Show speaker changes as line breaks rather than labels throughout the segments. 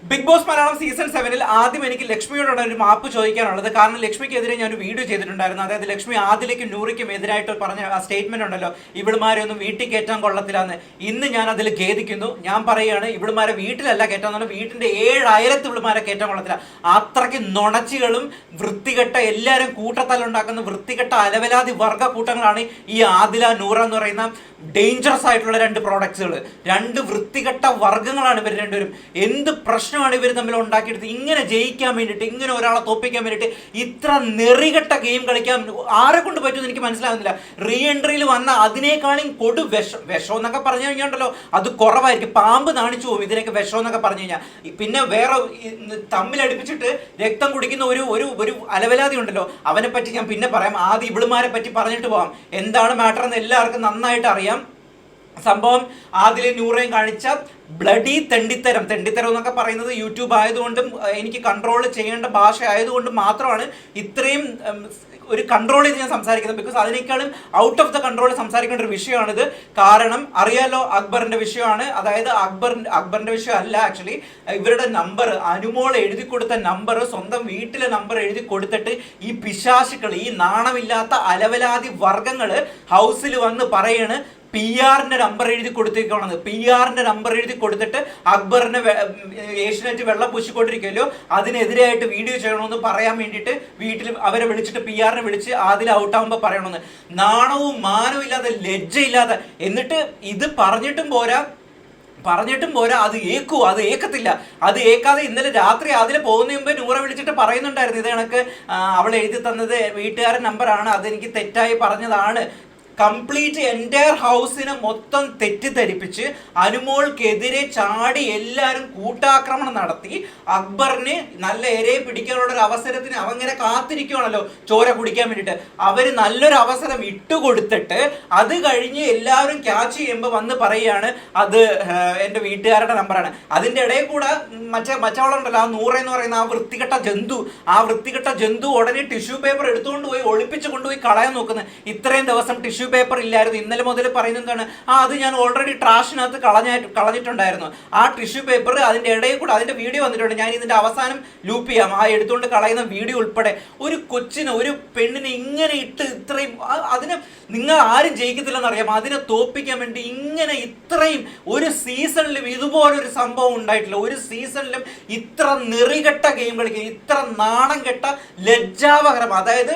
Big boss Malayalam season 7-ൽ ആദ്യം എനിക്ക് ലക്ഷ്മിയോടാണ് ഒരു മാപ്പ് ചോദിക്കാനുള്ളത്. കാരണം ലക്ഷ്മിക്കെതിരെ ഞാൻ ഒരു വീഡിയോ ചെയ്തിട്ടുണ്ടായിരുന്നു. അതായത് ലക്ഷ്മി ആദിലേക്കും നൂറിക്കും എതിരായിട്ട് പറഞ്ഞ ആ സ്റ്റേറ്റ്മെന്റ് ഉണ്ടല്ലോ, ഇവിടുമാരെ ഒന്നും വീട്ടിൽ കയറ്റാൻ കൊള്ളത്തില്ലാന്ന്. ഇന്ന് ഞാൻ അതിൽ ഖേദിക്കുന്നു. ഞാൻ പറയുകയാണ്, ഇവിടുമാരെ വീട്ടിലല്ല കയറ്റാൻ, വീട്ടിന്റെ 7 അയലത്ത് ഇവിടുമാരെ കയറ്റാൻ കൊള്ളത്തില്ല. അത്രയ്ക്ക് നുണച്ചികളും വൃത്തികെട്ട എല്ലാവരും കൂട്ടത്തല്ലുണ്ടാക്കുന്ന വൃത്തികെട്ട അലവലാതി വർഗ കൂട്ടങ്ങളാണ് ഈ ആദില നൂറ എന്ന് പറയുന്ന ഡേഞ്ചറസ് ആയിട്ടുള്ള 2 പ്രോഡക്ട്സുകൾ. 2 വൃത്തികെട്ട വർഗ്ഗങ്ങളാണ് ഇവർ രണ്ടുപേരും. എന്ത് പ്രശ്നമാണ് ഇവർ തമ്മിൽ ഉണ്ടാക്കിയെടുത്ത് ഇങ്ങനെ ജയിക്കാൻ വേണ്ടിയിട്ട്, ഇങ്ങനെ ഒരാളെ തോപ്പിക്കാൻ വേണ്ടിയിട്ട് ഇത്ര നെറികെട്ട ഗെയിം കളിക്കാൻ ആരെ കൊണ്ട് പറ്റുമെന്ന് എനിക്ക് മനസ്സിലാകുന്നില്ല. റീ എൻട്രിയിൽ വന്ന അതിനേക്കാളും കൊടു വിഷം എന്നൊക്കെ പറഞ്ഞു കഴിഞ്ഞാൽ അത് കുറവായിരിക്കും. പാമ്പ് നാണിച്ചു പോകും ഇതിനൊക്കെ വിഷം എന്നൊക്കെ പറഞ്ഞു കഴിഞ്ഞാൽ. പിന്നെ വേറെ തമ്മിലടുപ്പിച്ചിട്ട് രക്തം കുടിക്കുന്ന ഒരു അലവലാതി ഉണ്ടല്ലോ, അവനെ പറ്റി ഞാൻ പിന്നെ പറയാം. ആദ്യം ഇവളുമാരെ പറ്റി പറഞ്ഞിട്ട് പോകാം. എന്താണ് മാറ്റർ എന്ന് എല്ലാവർക്കും നന്നായിട്ട് അറിയാം. സംഭവം ആദിലെ നൂറേയും കാണിച്ച ബ്ലഡി തെണ്ടിത്തരം എന്നൊക്കെ പറയുന്നത് യൂട്യൂബ് ആയതുകൊണ്ടും എനിക്ക് കൺട്രോൾ ചെയ്യേണ്ട ഭാഷ ആയതുകൊണ്ടും മാത്രമാണ് ഇത്രയും ഒരു കൺട്രോൾ ചെയ്ത് ഞാൻ സംസാരിക്കുന്നത്. ബിക്കോസ് അതിനേക്കാളും ഔട്ട് ഓഫ് ദ കൺട്രോൾ സംസാരിക്കേണ്ട ഒരു വിഷയമാണിത്. കാരണം അറിയാലോ, അക്ബറിന്റെ വിഷയമാണ്. അതായത് അക്ബറിന്റെ വിഷയം അല്ല, ആക്ച്വലി ഇവരുടെ നമ്പർ, അനുമോൾ എഴുതി കൊടുത്ത നമ്പർ, സ്വന്തം വീട്ടിലെ നമ്പർ എഴുതി കൊടുത്തിട്ട് ഈ പിശാശുക്കൾ, ഈ നാണമില്ലാത്ത അലവലാതി വർഗങ്ങൾ ഹൗസിൽ വന്ന് പറയാണ് PR-ന്റെ നമ്പർ എഴുതി കൊടുത്തേക്കാണെന്ന്. PR-ന്റെ നമ്പർ എഴുതി കൊടുത്തിട്ട് അക്ബറിനെ ഏഷ്യനെറ്റ് വെള്ളം പൂശിക്കൊണ്ടിരിക്കുമല്ലോ, അതിനെതിരായിട്ട് വീഡിയോ ചെയ്യണമെന്ന് പറയാൻ വേണ്ടിയിട്ട് വീട്ടിൽ അവരെ വിളിച്ചിട്ട് PR-നെ വിളിച്ച് അതിൽ ഔട്ടാകുമ്പോൾ പറയണമെന്ന്. നാണവും മാനവും ഇല്ലാതെ, ലജ്ജയില്ലാതെ. എന്നിട്ട് ഇത് പറഞ്ഞിട്ടും പോരാ, അത് ഏക്കത്തില്ല. അത് ഏക്കാതെ ഇന്നലെ രാത്രി അതിൽ പോകുന്ന മുമ്പ് നൂറ വിളിച്ചിട്ട് പറയുന്നുണ്ടായിരുന്നു, ഇത് കണക്ക് അവൾ എഴുതി തന്നത് വീട്ടുകാരൻ നമ്പറാണ്, അതെനിക്ക് തെറ്റായി പറഞ്ഞതാണ്. കംപ്ലീറ്റ് എൻറ്റയർ ഹൗസിനെ മൊത്തം തെറ്റിദ്ധരിപ്പിച്ച് അനുമോൾക്കെതിരെ ചാടി എല്ലാവരും കൂട്ടാക്രമണം നടത്തി. അക്ബറിന് നല്ല ഇരയെ പിടിക്കാനുള്ള ഒരു അവസരത്തിന് അവങ്ങനെ കാത്തിരിക്കുവാണല്ലോ ചോര കുടിക്കാൻ വേണ്ടിയിട്ട്. അവർ നല്ലൊരു അവസരം ഇട്ടുകൊടുത്തിട്ട് അത് കഴിഞ്ഞ് എല്ലാവരും ക്യാച്ച് ചെയ്യുമ്പോൾ വന്ന് പറയുകയാണ് അത് എൻ്റെ വീട്ടുകാരുടെ നമ്പറാണ്. അതിൻ്റെ ഇടയിൽ കൂടെ മറ്റവളുണ്ടല്ലോ, ആ നൂറ എന്ന് പറയുന്ന ആ വൃത്തികെട്ട ജന്തു ഉടനെ ടിഷ്യൂ പേപ്പർ എടുത്തുകൊണ്ട് പോയി ഒളിപ്പിച്ച് കൊണ്ടുപോയി കളയാൻ നോക്കുന്നത്. ഇത്രയും ദിവസം ടിഷ്യൂ പേപ്പർ ഇല്ലായിരുന്നു. ഇന്നലെ മുതൽ പറയുന്നത് എന്താണ്, അത് ഞാൻ ഓൾറെഡി ട്രാഷിനകത്ത് കളഞ്ഞിട്ടുണ്ടായിരുന്നു. ആ ടിഷ്യൂ പേപ്പർ അതിൻ്റെ ഇടയിൽ കൂടെ അതിൻ്റെ വീഡിയോ വന്നിട്ടുണ്ട്. ഞാൻ ഇതിൻ്റെ അവസാനം ലൂപ്പ് ചെയ്യാം, ആ എടുത്തുകൊണ്ട് കളയുന്ന വീഡിയോ ഉൾപ്പെടെ. ഒരു കൊച്ചിന്, ഒരു പെണ്ണിനെ ഇങ്ങനെ ഇട്ട് ഇത്രയും, അതിന് നിങ്ങൾ ആരും ജയിക്കത്തില്ലെന്നറിയാം. അതിനെ തോപ്പിക്കാൻ വേണ്ടി ഇങ്ങനെ ഇത്രയും ഒരു സീസണിലും ഇതുപോലൊരു സംഭവം ഉണ്ടായിട്ടില്ല. ഒരു സീസണിലും ഇത്ര നെറികെട്ട ഗെയിം കളിക്കുക, ഇത്ര നാണം കെട്ട ലജ്ജാവകരം, അതായത്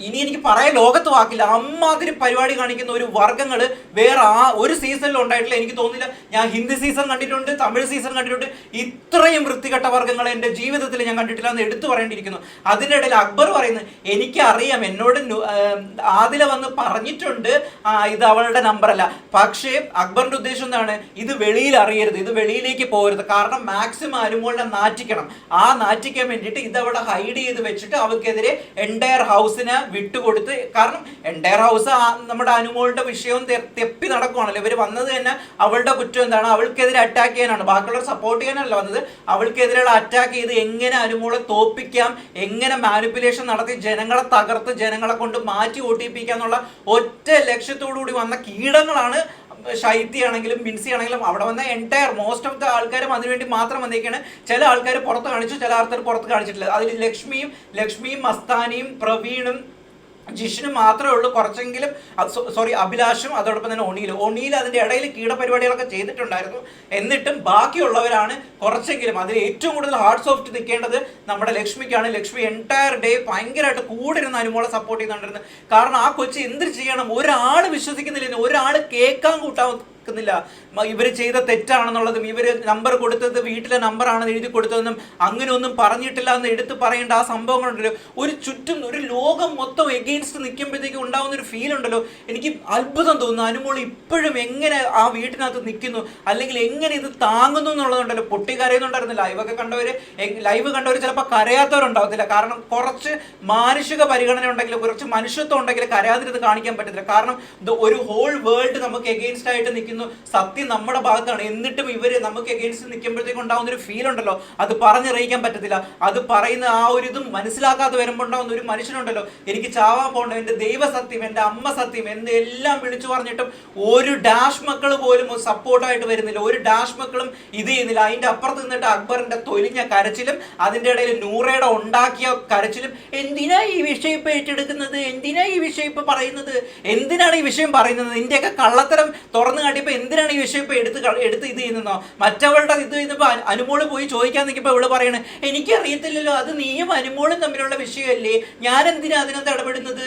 ഇനി എനിക്ക് പറയാൻ ലോകത്ത് വാക്കില്ല, അമ്മാതിരി പരിപാടി കാണിക്കുന്ന ഒരു വർഗ്ഗങ്ങൾ വേറെ ഒരു സീസണിലും ഉണ്ടായിട്ടില്ല. എനിക്ക് തോന്നുന്നില്ല, ഞാൻ ഹിന്ദി സീസൺ കണ്ടിട്ടുണ്ട്, തമിഴ് സീസൺ കണ്ടിട്ടുണ്ട്, ഇത്രയും വൃത്തികെട്ട വർഗ്ഗങ്ങൾ എൻ്റെ ജീവിതത്തിൽ ഞാൻ കണ്ടിട്ടില്ല എന്ന് എടുത്തു പറയേണ്ടിയിരിക്കുന്നു. അതിൻ്റെ ഇടയിൽ അക്ബർ പറയുന്നത്, എനിക്കറിയാം, എന്നോട് ആദില വന്ന് പറഞ്ഞിട്ടുണ്ട് ഇത് അവളുടെ നമ്പറല്ല. പക്ഷേ അക്ബറിന്റെ ഉദ്ദേശം എന്താണ്, ഇത് വെളിയിൽ അറിയരുത്, ഇത് വെളിയിലേക്ക് പോകരുത്. കാരണം മാക്സിമം അനുമോളിനെ നാറ്റിക്കണം. ആ നാറ്റിക്കാൻ വേണ്ടിയിട്ട് ഇതവിടെ ഹൈഡ് ചെയ്ത് വെച്ചിട്ട് അവൾക്കെതിരെ എൻറ്റയർ ഹൗസിനെ വിട്ടുകൊടുത്ത്. കാരണം എൻറ്റയർ ഹൗസ് നമ്മുടെ അനുമോളുടെ വിഷയവും തെപ്പി നടക്കുവാണല്ലോ. ഇവർ വന്നത് തന്നെ അവളുടെ കുറ്റം എന്താണ്, അവൾക്കെതിരെ അറ്റാക്ക് ചെയ്യാനാണ്, ബാക്കിയുള്ളവർ സപ്പോർട്ട് ചെയ്യാനല്ല വന്നത്. അവൾക്കെതിരെയുള്ള അറ്റാക്ക് ചെയ്ത് എങ്ങനെ അനുമോളെ തോപ്പിക്കാം, എങ്ങനെ മാനിപ്പുലേഷൻ നടത്തി ജനങ്ങളെ തകർത്ത് ജനങ്ങളെ കൊണ്ട് മാറ്റി ഓട്ടിപ്പിക്കുക എന്നുള്ള ഒറ്റ ലക്ഷ്യത്തോടു കൂടി വന്ന കീടങ്ങളാണ് ഷൈത്തി ആണെങ്കിലും ബിൻസി ആണെങ്കിലും. അവിടെ വന്ന എൻറ്റയർ മോസ്റ്റ് ഓഫ് ദ ആൾക്കാരും അതിനുവേണ്ടി മാത്രം വന്നേക്കാണ്. ചില ആൾക്കാർ പുറത്ത് കാണിച്ചു, ചില ആൾക്കാർ പുറത്ത് കാണിച്ചിട്ടില്ല. അതിൽ ലക്ഷ്മിയും മസ്താനിയും പ്രവീണും ജിഷിനും മാത്രമേ ഉള്ളൂ കുറച്ചെങ്കിലും, അഭിലാഷും അതോടൊപ്പം തന്നെ ഒണിയിൽ അതിൻ്റെ ഇടയിൽ കീടപരിപാടികളൊക്കെ ചെയ്തിട്ടുണ്ടായിരുന്നു. എന്നിട്ടും ബാക്കിയുള്ളവരാണ് കുറച്ചെങ്കിലും. അതിൽ ഏറ്റവും കൂടുതൽ ഹാർഡ് സോഫ്റ്റ് നിൽക്കേണ്ടത് നമ്മുടെ ലക്ഷ്മിക്കാണ്. ലക്ഷ്മി എൻറ്റയർ ഡേ ഭയങ്കരമായിട്ട് കൂടിരുന്ന അനുമോളെ സപ്പോർട്ട് ചെയ്യുന്നുണ്ടായിരുന്നു. കാരണം ആ കൊച്ചി എന്ത് ചെയ്യണം, ഒരാൾ വിശ്വസിക്കുന്നില്ല, ഒരാൾ കേൾക്കാൻ ക്കുന്നില്ല ഇവർ ചെയ്ത തെറ്റാണെന്നുള്ളതും, ഇവർ നമ്പർ കൊടുത്തത് വീട്ടിലെ നമ്പറാണെന്ന് എഴുതി കൊടുത്തതെന്നും അങ്ങനെയൊന്നും പറഞ്ഞിട്ടില്ല എന്ന് എടുത്ത് പറയേണ്ട ആ സംഭവങ്ങളുണ്ടല്ലോ. ഒരു ചുറ്റും ഒരു ലോകം മൊത്തം എഗെയിൻസ്റ്റ് നിൽക്കുമ്പോഴത്തേക്കും ഉണ്ടാകുന്ന ഒരു ഫീൽ ഉണ്ടല്ലോ. എനിക്ക് അത്ഭുതം തോന്നുന്നു, അനുമോൾ ഇപ്പോഴും എങ്ങനെ ആ വീട്ടിനകത്ത് നിൽക്കുന്നു, അല്ലെങ്കിൽ എങ്ങനെ ഇത് താങ്ങുന്നു എന്നുള്ളതുണ്ടല്ലോ. പൊട്ടി കരയുന്നുണ്ടായിരുന്നു. ലൈവ് കണ്ടവർ ചിലപ്പോൾ കരയാത്തവരുണ്ടാവത്തില്ല. കാരണം കുറച്ച് മാനുഷിക പരിഗണന ഉണ്ടെങ്കിൽ, കുറച്ച് മനുഷ്യത്വം ഉണ്ടെങ്കിൽ കരയാതിരുന്ന് കാണിക്കാൻ പറ്റത്തില്ല. കാരണം ഒരു ഹോൾ വേൾഡ് നമുക്ക് എഗെയിൻസ്റ്റ് ആയിട്ട് നിൽക്കുന്ന ചോദിക്കുന്നു, സത്യം നമ്മുടെ ഭാഗത്താണ്. എന്നിട്ടും ഇവര് നമുക്ക് എഗെയിൻസ്റ്റ് നിൽക്കുമ്പോഴത്തേക്കും ഉണ്ടാകുന്ന ഒരു ഫീൽ ഉണ്ടല്ലോ, അത് പറഞ്ഞറിയിക്കാൻ പറ്റത്തില്ല. അത് പറയുന്ന ആ ഒരു ഇതും മനസ്സിലാക്കാതെ വരുമ്പോൾ ഉണ്ടാകുന്ന ഒരു മനുഷ്യനുണ്ടല്ലോ, എനിക്ക് ചാവാൻ പോകണ്ട, എൻ്റെ ദൈവസത്യം, എൻ്റെ അമ്മ സത്യം എന്ന് എല്ലാം വിളിച്ചു പറഞ്ഞിട്ടും ഒരു ഡാഷ് മക്കൾ പോലും സപ്പോർട്ടായിട്ട് വരുന്നില്ല, ഒരു ഡാഷ് മക്കളും ഇത് ചെയ്യുന്നില്ല. അതിൻ്റെ അപ്പുറത്ത് നിന്നിട്ട് അക്ബറിന്റെ തൊലിഞ്ഞ കരച്ചിലും അതിൻ്റെ ഇടയിൽ നൂറയുടെ ഉണ്ടാക്കിയ കരച്ചിലും. എന്തിനാ ഈ വിഷയം ഇപ്പൊ ഏറ്റെടുക്കുന്നത്, എന്തിനാ ഈ വിഷയം ഇപ്പൊ പറയുന്നത്, എന്തിനാണ് ഈ വിഷയം പറയുന്നത്, നിന്റെയൊക്കെ കള്ളത്തരം തുറന്നു കാട്ടിയപ്പോ എന്തിനാണ് ഈ വിഷയം ഇപ്പൊ എടുത്ത് ഇത് ചെയ്യുന്നോ? മറ്റവളുടെ ഇത് ചെയ്യുന്നപ്പോ അനുമോള് പോയി ചോദിക്കാൻ നിൽക്കുമ്പോ ഇവള് പറയണേ എനിക്കറിയത്തില്ലല്ലോ, അത് നീയും അനുമോളും തമ്മിലുള്ള വിഷയമല്ലേ, ഞാൻ എന്തിനാ അതിനകത്ത് ഇടപെടുന്നത്?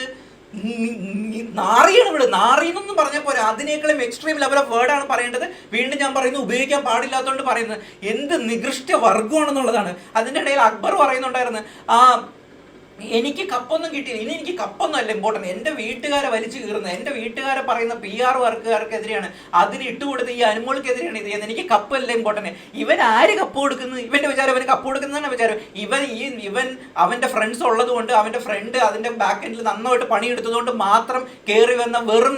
നാറിയാണ് ഇവിടെ. നാറിയെന്നൊന്നും പറഞ്ഞാൽ പോരാ, അതിനേക്കാളും എക്സ്ട്രീം ലെവൽ ഓഫ് വേർഡാണ് പറയേണ്ടത്. വീണ്ടും ഞാൻ പറയുന്നു, ഉപയോഗിക്കാൻ പാടില്ലാത്തതുകൊണ്ട് പറയുന്നത്. എന്ത് നികൃഷ്ട വർഗമാണെന്നുള്ളതാണ്. അതിൻ്റെ ഇടയിൽ അക്ബർ പറയുന്നുണ്ടായിരുന്നു, എനിക്ക് കപ്പൊന്നും കിട്ടിയില്ല, ഇനി എനിക്ക് കപ്പൊന്നും അല്ല ഇമ്പോർട്ടൻറ്റ്, എൻ്റെ വീട്ടുകാരെ വലിച്ചു കീറുന്നത്, എൻ്റെ വീട്ടുകാരെ പറയുന്ന PR വർക്കുകാർക്കെതിരെയാണ്, അതിന് ഇട്ടുകൊടുത്ത് ഈ അനുമോൾക്കെതിരെയാണ് ഇത് ചെയ്യുന്നത്, എനിക്ക് കപ്പല്ല ഇമ്പോർട്ടൻറ്റ്. ഇവൻ ആര് കപ്പ് കൊടുക്കുന്നു? ഇവൻ്റെ വിചാരം അവന് കപ്പ് കൊടുക്കുന്നതാണ് വിചാരം. ഇവൻ അവൻ്റെ ഫ്രണ്ട്സ് ഉള്ളത് കൊണ്ട്, അവൻ്റെ ഫ്രണ്ട് അതിൻ്റെ ബാക്ക് എൻഡിൽ നന്നായിട്ട് പണിയെടുത്തതുകൊണ്ട് മാത്രം കയറി വന്ന വെറും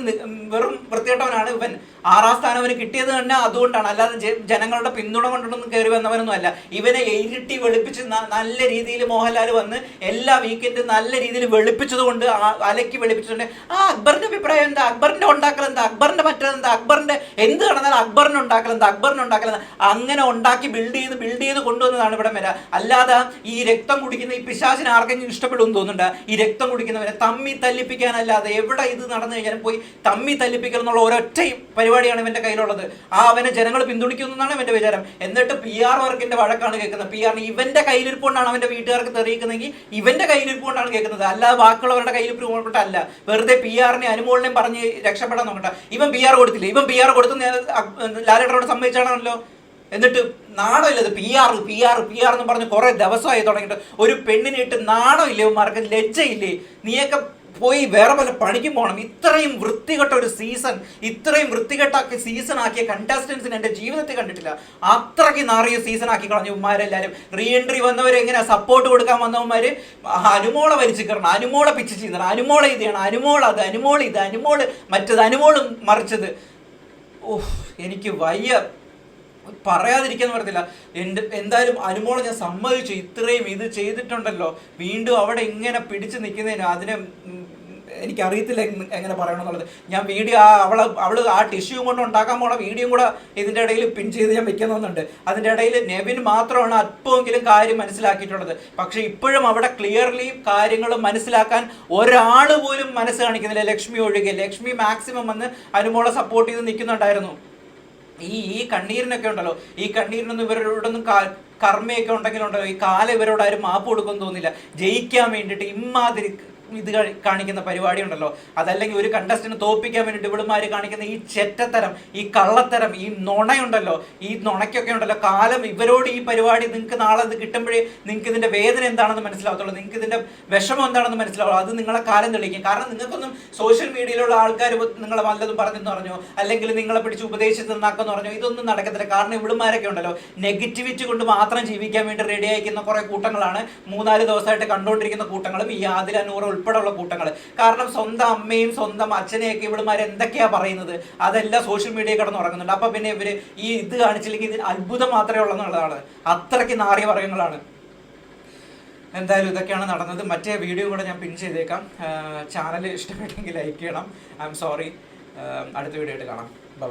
വൃത്തികെട്ടവനാണ് ഇവൻ. 6ാം സ്ഥാനം അവന് കിട്ടിയത് തന്നെ അതുകൊണ്ടാണ്, അല്ലാതെ ജനങ്ങളുടെ പിന്തുണ കൊണ്ടൊന്നും കയറി വന്നവനൊന്നും അല്ല. ഇവനെ ഇരുട്ടി വെളുപ്പിച്ച് നല്ല രീതിയിൽ മോഹൻലാൽ വന്ന് എല്ലാ വീക്കെൻഡ് നല്ല രീതിയിൽ വെളുപ്പിച്ചത് കൊണ്ട്, അലക്കി വെളുപ്പിച്ചിട്ടുണ്ട്. അക്ബറിന്റെ അഭിപ്രായം എന്താ, അക്ബറിന്റെ ഉണ്ടാക്കൽ എന്താ, അക്ബറിന്റെ മറ്റേതെന്താ, അക്ബറിന്റെ എന്ത് കടന്നാലും അക്ബറിനെ ഉണ്ടാക്കലെന്താ, അങ്ങനെ ഉണ്ടാക്കി ബിൽഡ് ചെയ്ത് കൊണ്ടുവന്നതാണ് ഇവിടെ വരെ. അല്ലാതെ ഈ രക്തം കുടിക്കുന്ന ഈ പിശാചിന് ആർക്കെങ്കിലും ഇഷ്ടപ്പെടുമെന്ന് തോന്നുന്നുണ്ട്? ഈ രക്തം കുടിക്കുന്നവരെ തമ്മി തല്ലിപ്പിക്കാനല്ലാതെ എവിടെ ഇത് നടന്നു കഴിഞ്ഞാലും പോയി തമ്മി തല്ലിപ്പിക്കണം എന്നുള്ള ഒരൊറ്റ പരിപാടിയാണ് ഇവന്റെ കയ്യിലുള്ളത്. അവനെ ജനങ്ങൾ പിന്തുണയ്ക്കുന്നതാണ് ഇവന്റെ വിചാരം. എന്നിട്ട് PR വർക്കിന്റെ വഴക്കാണ് കേൾക്കുന്നത്. PR ഇവന്റെ കയ്യിലിരിപ്പുകൊണ്ടാണ് അവന്റെ വീട്ടുകാർക്ക് തെറിയിക്കുന്നെങ്കിൽ ഇവന്റെ കയ്യിലിരിപ്പുകൊണ്ടാണ് കേൾക്കുന്നത്, അല്ലാതെ ബാക്കിയുള്ളവരുടെ കയ്യിലിരിപ്പുകൊണ്ടല്ല. വെറുതെ PR-നെ അനുമോളിനെയും പറഞ്ഞ് രക്ഷപ്പെടാൻ നോക്കട്ടെ. ഇവൻ PR കൊടുത്തില്ല, ഇവൻ PR കൊടുത്ത് ലാലേട്ടനോട് സമ്മതിച്ചാണല്ലോ. എന്നിട്ട് നാണമില്ലത് PR എന്ന് പറഞ്ഞ് കുറെ ദിവസമായി തുടങ്ങിയിട്ട്. ഒരു പെണ്ണിനിട്ട് നാണമില്ലേ ഇവന്മാർക്ക്, ലജ്ജയില്ലേ? നീയൊക്കെ പോയി വേറെ പല പണിക്കും പോകണം. ഇത്രയും വൃത്തികെട്ട ഒരു സീസൺ, ഇത്രയും വൃത്തികെട്ട സീസൺ ആക്കിയ കണ്ടസ്റ്റൻസിന് എൻ്റെ ജീവിതത്തിൽ കണ്ടിട്ടില്ല. അത്രയ്ക്ക് നാറിയ സീസൺ ആക്കി കളഞ്ഞു ഇവന്മാരെല്ലാവരും. റീ എൻട്രി വന്നവർ എങ്ങനെയാ സപ്പോർട്ട് കൊടുക്കാൻ വന്നവന്മാര് അനുമോളെ വലിച്ചു കയറണം, അനുമോളെ പിച്ച് ചെയ്യുന്നത്, അനുമോളെ ഇത് ചെയ്യണം, അനുമോളത്, അനുമോള് മറ്റത്, അനുമോള് മറിച്ചത്. എനിക്ക് വയ്യ, പറയാതിരിക്കാൻ പറ്റത്തില്ല. എന്തായാലും അനുമോളെ ഞാൻ സമ്മതിച്ചു, ഇത്രയും ഇത് ചെയ്തിട്ടുണ്ടല്ലോ, വീണ്ടും അവിടെ ഇങ്ങനെ പിടിച്ചു നിൽക്കുന്നതിന് അതിനെ എനിക്കറിയത്തില്ല എങ്ങനെ പറയണമെന്നുള്ളത്. ഞാൻ വീഡിയോ അവള് ആ ടിഷ്യൂ കൊണ്ട് ഉണ്ടാക്കാൻ പോണ വീഡിയോ കൂടെ ഇതിൻ്റെ ഇടയിൽ പിൻ ചെയ്ത് ഞാൻ വെക്കുന്നുണ്ട്. അതിൻ്റെ ഇടയിൽ നെവിൻ മാത്രമാണ് അല്പമെങ്കിലും കാര്യം മനസ്സിലാക്കിയിട്ടുള്ളത്. പക്ഷെ ഇപ്പോഴും അവിടെ ക്ലിയർലി കാര്യങ്ങൾ മനസ്സിലാക്കാൻ ഒരാൾ പോലും മനസ്സ് കാണിക്കുന്നില്ല, ലക്ഷ്മി ഒഴികെ. ലക്ഷ്മി മാക്സിമം വന്ന് അനുമോളെ സപ്പോർട്ട് ചെയ്ത് നിൽക്കുന്നുണ്ടായിരുന്നു. ഈ കണ്ണീരിനൊക്കെ ഉണ്ടല്ലോ, ഈ കണ്ണീരിനൊന്നും ഇവരോടൊന്നും കർമ്മയൊക്കെ ഉണ്ടെങ്കിലുണ്ടല്ലോ, ഈ കാലം ഇവരോട് ആരും മാപ്പ് കൊടുക്കുമെന്ന് തോന്നില്ല. ജയിക്കാൻ വേണ്ടിയിട്ട് ഇമ്മാതിരി ഇത് കാണിക്കുന്ന പരിപാടി ഉണ്ടല്ലോ, അതല്ലെങ്കിൽ ഒരു കണ്ടസ്റ്റന്റ് തോപ്പിക്കാൻ വേണ്ടിയിട്ട് ഇവിടുമാര് കാണിക്കുന്ന ഈ ചെറ്റത്തരം, ഈ കള്ളത്തരം, ഈ നുണയുണ്ടല്ലോ, ഈ നുണയ്ക്കൊക്കെ ഉണ്ടല്ലോ കാലം. ഇവരോട് ഈ പരിപാടി നിങ്ങൾക്ക് നാളെ ഇത് കിട്ടുമ്പോഴേ നിങ്ങൾക്ക് ഇതിന്റെ വേദന എന്താണെന്ന് മനസ്സിലാവത്തുള്ളൂ, നിങ്ങൾക്ക് ഇതിന്റെ വിഷമം എന്താണെന്ന് മനസ്സിലാവുള്ളൂ. അത് നിങ്ങളെ കാലം തെളിയിക്കും. കാരണം നിങ്ങൾക്കൊന്നും സോഷ്യൽ മീഡിയയിലുള്ള ആൾക്കാർ നിങ്ങളെ വല്ലതും പറഞ്ഞെന്ന് പറഞ്ഞോ, അല്ലെങ്കിൽ നിങ്ങളെ പിടിച്ച് ഉപദേശിച്ച് നന്നാക്കെന്ന് പറഞ്ഞോ, ഇതൊന്നും നടക്കത്തില്ല. കാരണം ഇവിടുമാരൊക്കെ ഉണ്ടല്ലോ നെഗറ്റിവിറ്റി കൊണ്ട് മാത്രം ജീവിക്കാൻ വേണ്ടി റെഡി ആയിരിക്കുന്ന കുറെ കൂട്ടങ്ങളാണ്. 3-4 ദിവസമായിട്ട് കണ്ടുകൊണ്ടിരിക്കുന്ന കൂട്ടങ്ങളും ഈ ആദില നൂറ് ഉൾപ്പെടെയുള്ള കൂട്ടങ്ങൾ. കാരണം സ്വന്തം അമ്മയും സ്വന്തം അച്ഛനെയൊക്കെ ഇവിടുമാർ എന്തൊക്കെയാ പറയുന്നത് അതെല്ലാം സോഷ്യൽ മീഡിയയിൽ കിടന്ന് ഉറങ്ങുന്നുണ്ട്. അപ്പൊ പിന്നെ ഇവര് ഈ ഇത് കാണിച്ചില്ലെങ്കിൽ ഇതിന് അത്ഭുതം മാത്രമേ ഉള്ളെന്നുള്ളതാണ്. അത്രയ്ക്ക് നാറിയ പറയുന്നതാണ്. എന്തായാലും ഇതൊക്കെയാണ് നടന്നത്. മറ്റേ വീഡിയോ കൂടെ ഞാൻ പിൻ ചെയ്തേക്കാം. ചാനൽ ഇഷ്ടപ്പെട്ടെങ്കിൽ ലൈക്ക് ചെയ്യണം. I am sorry. അടുത്ത വീഡിയോ ആയിട്ട് കാണാം.